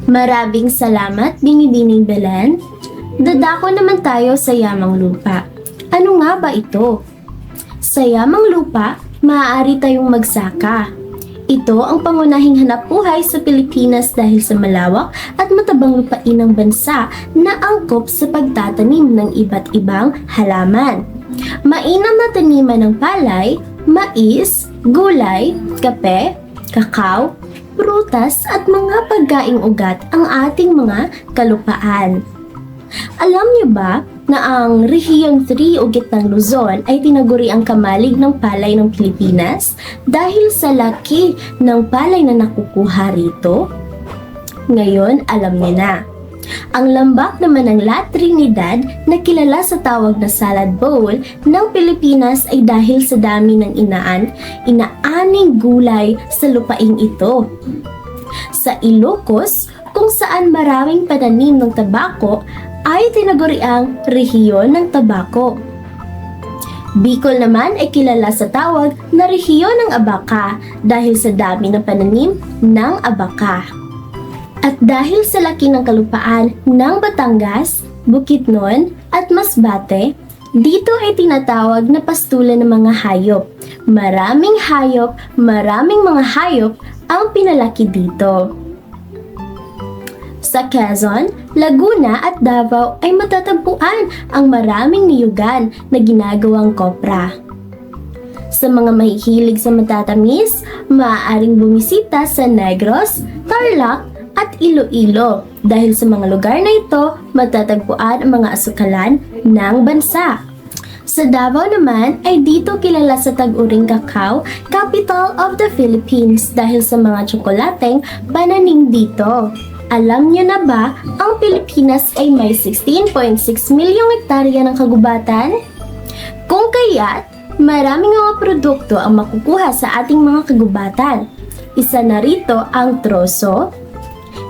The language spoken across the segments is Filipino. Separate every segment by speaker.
Speaker 1: Maraming salamat, Binibining Belen. Dadako naman tayo sa yamang lupa. Ano nga ba ito? Sa yamang lupa, maaari tayong magsaka. Ito ang pangunahing hanapbuhay sa Pilipinas dahil sa malawak at matabang lupain ng bansa na angkop sa pagtatanim ng iba't ibang halaman. Mainam na taniman ng palay, mais, gulay, kape, kakao, prutas at mga pagkaing ugat ang ating mga kalupaan. Alam niyo ba na ang Rehiyong 3 o Gitnang Luzon ay tinaguri ang kamalig ng palay ng Pilipinas dahil sa laki ng palay na nakukuha rito? Ngayon, alam niyo na. Ang lambak naman ng La Trinidad na kilala sa tawag na salad bowl ng Pilipinas ay dahil sa dami ng inaaning gulay sa lupaing ito. Sa Ilocos, kung saan maraming pananim ng tabako, ay tinaguriang rehiyon ng tabako. Bicol naman ay kilala sa tawag na rehiyon ng abaka dahil sa dami ng pananim ng abaka. At dahil sa laki ng kalupaan ng Batangas, Bukidnon at Masbate, dito ay tinatawag na pastulan ng mga hayop. Maraming mga hayop ang pinalaki dito. Sa Quezon, Laguna at Davao ay matatagpuan ang maraming niyugan na ginagawang kopra. Sa mga mahihilig sa matatamis, maaaring bumisita sa Negros, Tarlac at Iloilo dahil sa mga lugar na ito matatagpuan ang mga asukalan ng bansa. Sa Davao naman ay dito kilala sa tag-uring cacao, capital of the Philippines dahil sa mga tsokolateng pananim dito. Alam niyo na ba, ang Pilipinas ay may 16.6 milyong hektarya ng kagubatan? Kung kaya't, maraming mga produkto ang makukuha sa ating mga kagubatan. Isa na rito ang troso,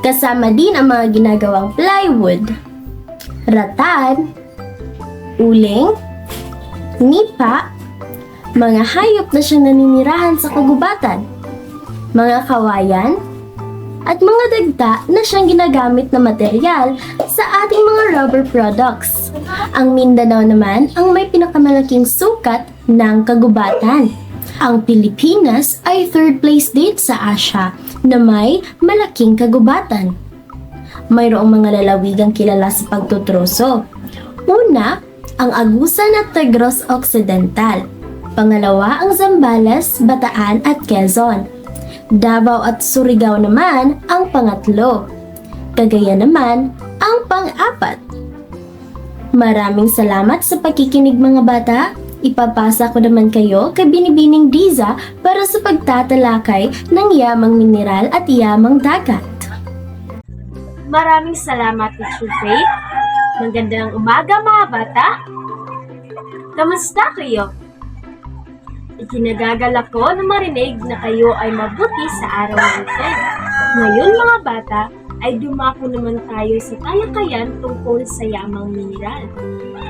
Speaker 1: kasama din ang mga ginagawang plywood, rattan, uling, nipa, mga hayop na siyang naninirahan sa kagubatan, mga kawayan, at mga dagta na siyang ginagamit na material sa ating mga rubber products. Ang Mindanao naman ang may pinakamalaking sukat ng kagubatan. Ang Pilipinas ay third place din sa Asia na may malaking kagubatan. Mayroong mga lalawigang kilala sa pagtutroso. Una, ang Agusan at Negros Occidental. Pangalawa, ang Zambales, Bataan at Quezon. Davao at Surigao naman ang pangatlo. Cagayan naman ang pang-apat. Maraming salamat sa pakikinig mga bata. Ipapasa ko naman kayo kay Binibining Diza para sa pagtatalakay ng yamang mineral at yamang dagat.
Speaker 2: Maraming salamat, Teacher Faith. Magandang umaga mga bata. Kamusta kayo? Ikinagagalak ko na marinig na kayo ay mabuti sa araw na ito. Ngayon mga bata, ay dumako naman tayo sa talakayan tungkol sa yamang mineral.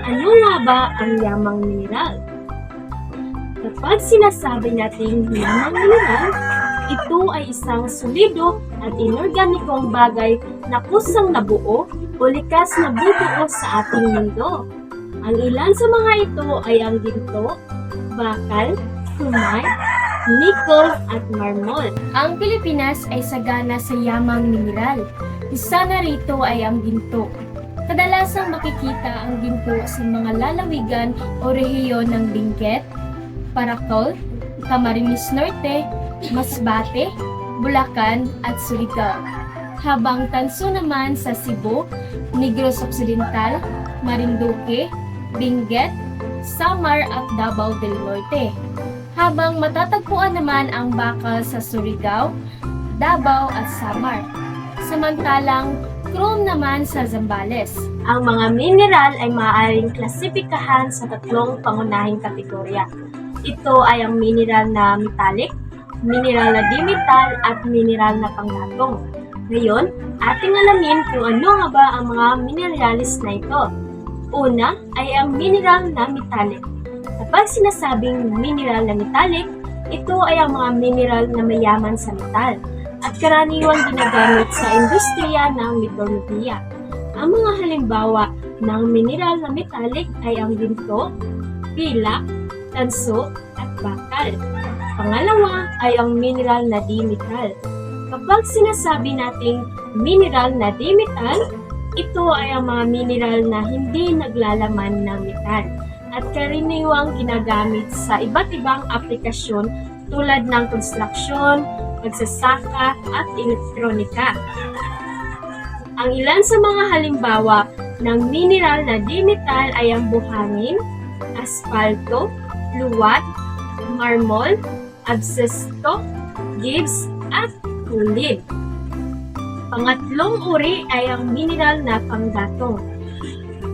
Speaker 2: Ano nga ba ang yamang mineral? Kapag sinasabi nating yamang mineral, ito ay isang solido at inorganikong bagay na kusang nabuo o likas na bubuo sa ating mundo. Ang ilan sa mga ito ay ang ginto, bakal, kumay, nickel at marmol.
Speaker 3: Ang Pilipinas ay sagana sa yamang mineral. Isa na rito ay ang ginto. Kadalasang makikita ang ginto sa mga lalawigan o rehiyon ng Benguet, Paracol, Camarines Norte, Masbate, Bulacan at Surigao. Habang tanso naman sa Cebu, Negros Occidental, Marinduque, Benguet, Samar at Davao del Norte. Habang matatagpuan naman ang bakal sa Surigao, Davao at Samar. Samantalang chrome naman sa Zambales.
Speaker 2: Ang mga mineral ay maaaring klasipikahan sa tatlong pangunahing kategorya. Ito ay ang mineral na metallic, mineral na di-metal at mineral na panggatong. Ngayon, ating alamin kung ano nga ba ang mga minerals na ito. Una ay ang mineral na metallic. Kapag sinasabing mineral na metallic, ito ay ang mga mineral na mayaman sa metal. at karaniwang ginagamit sa industriya ng metalurhiya. Ang mga halimbawa ng mineral na metallic ay ang ginto, pilak, tanso, at bakal. Pangalawa ay ang mineral na di-metal. Kapag sinasabi nating mineral na di-metal, ito ay ang mga mineral na hindi naglalaman ng metal at karaniwang ginagamit sa iba't ibang aplikasyon tulad ng konstruksyon, pagsasaka, at elektronika. Ang ilan sa mga halimbawa ng mineral na di-metal ay ang buhangin, asfalto, luwad, marmol, asbesto, gibbs, at tulid. Pangatlong uri ay ang mineral na panggatong.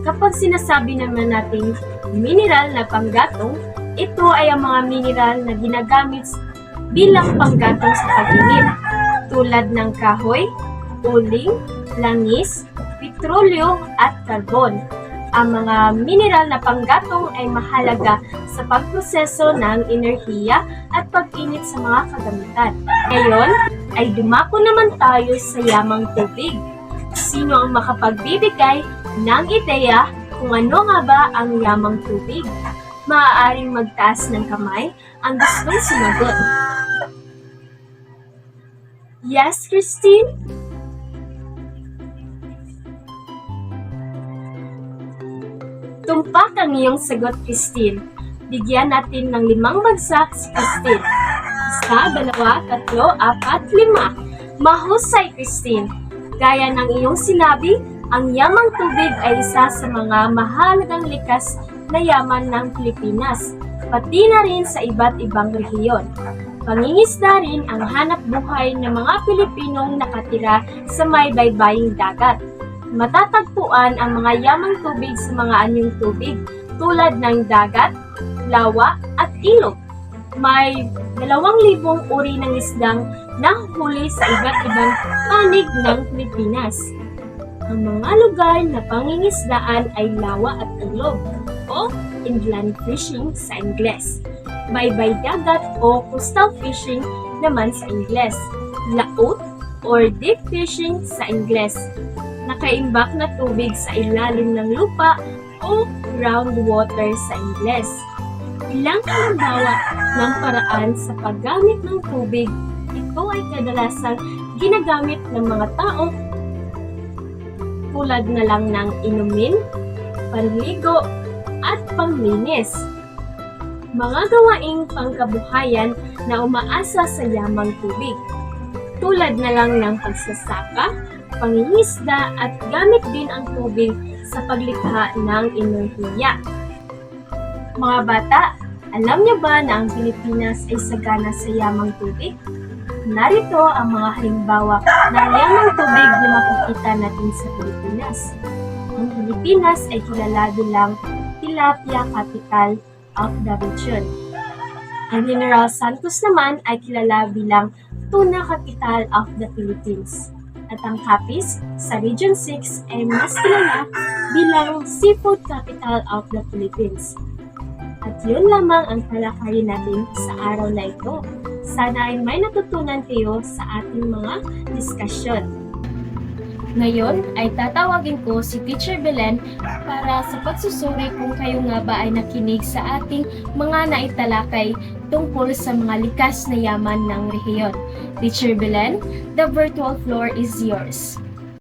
Speaker 2: Kapag sinasabi naman natin mineral na panggatong, ito ay ang mga mineral na ginagamit bilang panggatong sa pag-init, tulad ng kahoy, uling, langis, petrolyo, at karbon. Ang mga mineral na panggatong ay mahalaga sa pagproseso ng enerhiya at pag-init sa mga kagamitan. Ngayon, ay dumako naman tayo sa yamang tubig. Sino ang makapagbibigay ng ideya kung ano nga ba ang yamang tubig? Maaaring magtaas ng kamay ang gustong sumagot. Yes, Christine? Tumpak ang iyong sagot, Christine. Bigyan natin ng 5 bagsak si Christine. 1, 2, 3, 4, 5. Mahusay, Christine. Gaya ng iyong sinabi, ang yamang tubig ay isa sa mga mahalagang likas na yaman ng Pilipinas, pati na rin sa iba't ibang rehiyon. Pangingisda rin ang hanap buhay ng mga Pilipinong nakatira sa may baybaying dagat. Matatagpuan ang mga yamang tubig sa mga anyong tubig tulad ng dagat, lawa, at ilog. May 2,000 uri ng isdang nahuhuli sa iba't ibang panig ng Pilipinas. Ang mga lugar na pangingisdaan ay lawa at ilog o inland fishing sa Ingles. Baybay dagat o coastal fishing naman sa Ingles. Laut or deep fishing sa Ingles. Nakaimbak na tubig sa ilalim ng lupa o groundwater sa Ingles. Ilang halimbawa ng paraan sa paggamit ng tubig, ito ay kadalasang ginagamit ng mga tao tulad na lang ng inumin, panligo, at panglinis. Mga gawaing pangkabuhayan na umaasa sa yamang tubig, tulad na lang ng pagsasaka, pangingisda, at gamit din ang tubig sa paglikha ng enerhiya. Mga bata, alam niyo ba na ang Pilipinas ay sagana sa yamang tubig? Narito ang mga halimbawa ng yamang tubig na makikita natin sa Pilipinas. Ang Pilipinas ay kilala bilang tilapia capital of the region. Ang General Santos naman ay kilala bilang tuna capital of the Philippines. At ang Capiz sa Region 6 ay mas kilala bilang seafood capital of the Philippines. At yun lamang ang talakayin natin sa araw na ito. Sana ay may natutunan kayo sa ating mga diskusyon.
Speaker 3: Ngayon ay tatawagin ko si Teacher Belen para sa pagsusuri kung kayo nga ba ay nakinig sa ating mga naitalakay tungkol sa mga likas na yaman ng rehiyon. Teacher Belen, the virtual floor is yours.